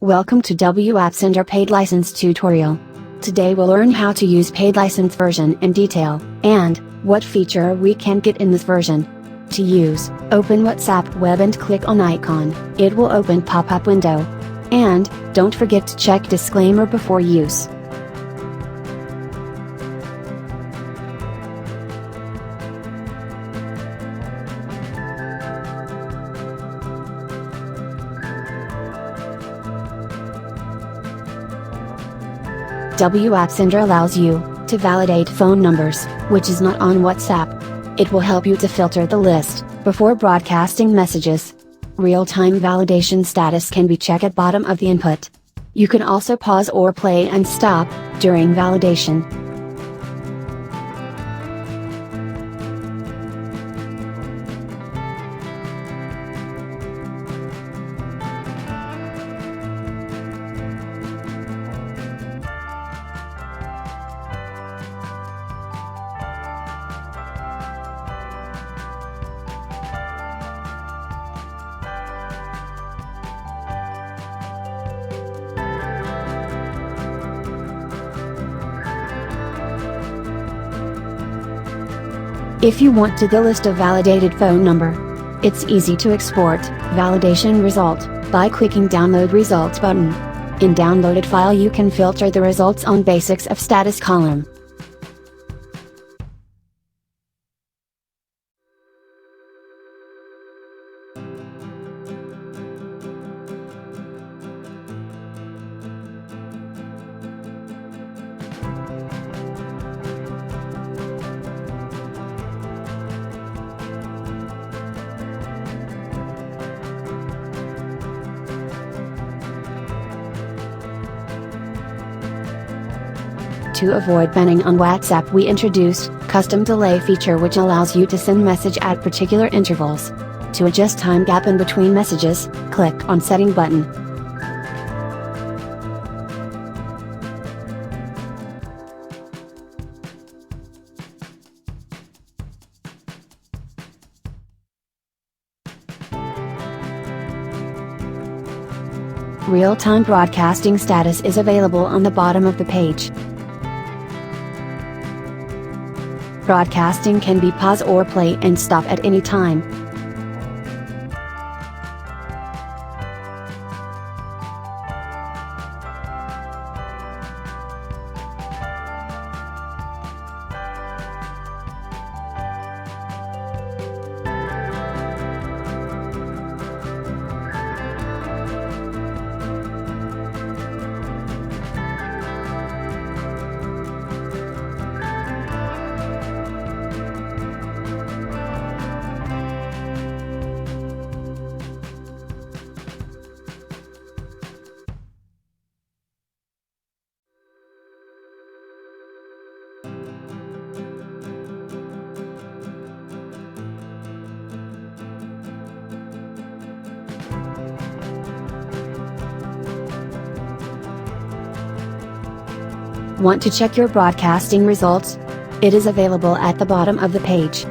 Welcome to WApp-Sender paid license tutorial. Today we'll learn how to use paid license version in detail, and what feature we can get in this version. To use, open WhatsApp web and click on icon, it will open pop-up window. And, don't forget to check disclaimer before use. WApp-Sender allows you to validate phone numbers, which is not on WhatsApp. It will help you to filter the list before broadcasting messages. Real-time validation status can be checked at bottom of the input. You can also pause or play and stop during validation. If you want to the list of validated phone number, it's easy to export validation result by clicking download results button. In downloaded file you can filter the results on basics of status column. To avoid banning on WhatsApp, we introduced custom delay feature, which allows you to send message at particular intervals. To adjust time gap in between messages, click on setting button. Real-time broadcasting status is available on the bottom of the page. Broadcasting can be pause or play and stop at any time. Want to check your broadcasting results? It is available at the bottom of the page.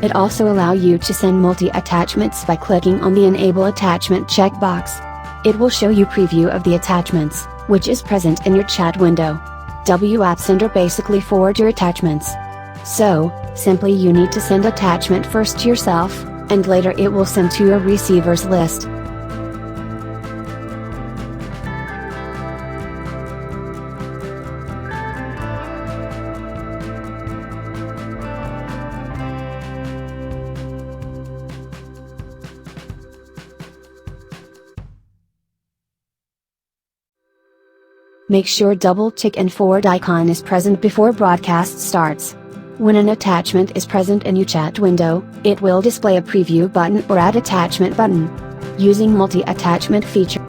It also allows you to send multi-attachments by clicking on the Enable Attachment checkbox. It will show you preview of the attachments, which is present in your chat window. WApp-Sender basically forward your attachments. So, simply you need to send attachment first to yourself, and later it will send to your receivers list. Make sure double tick and forward icon is present before broadcast starts. When an attachment is present in your chat window, it will display a preview button or add attachment button. Using multi-attachment feature.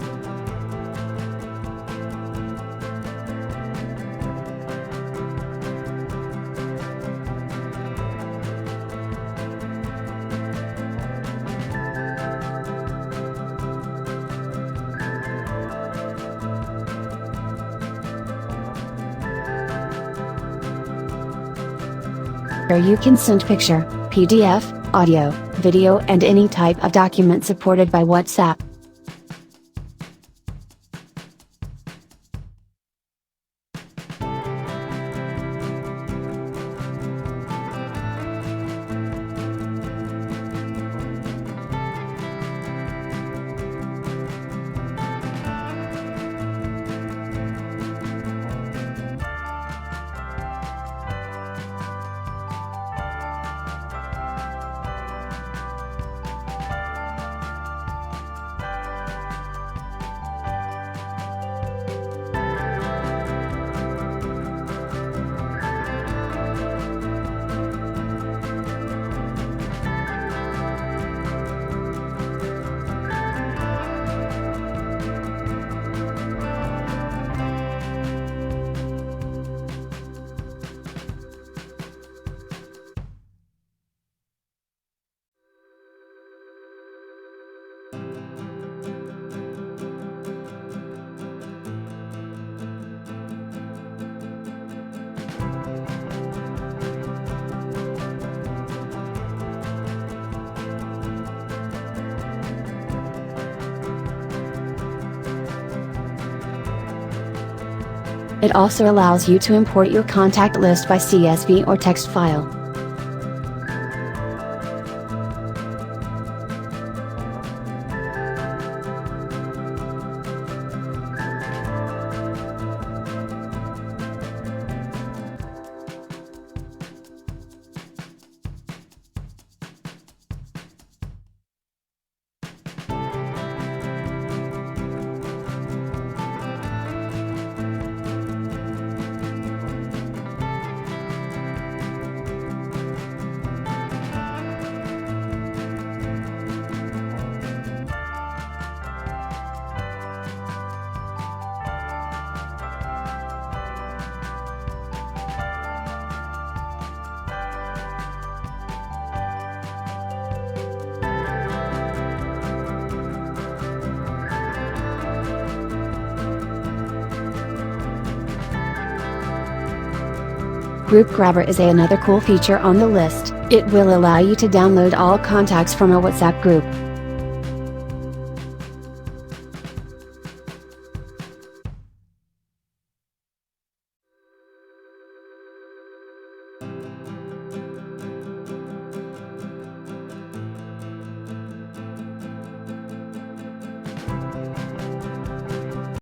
Here you can send picture, PDF, audio, video and any type of document supported by WhatsApp. It also allows you to import your contact list by CSV or text file. Group Grabber is another cool feature on the list. It will allow you to download all contacts from a WhatsApp group.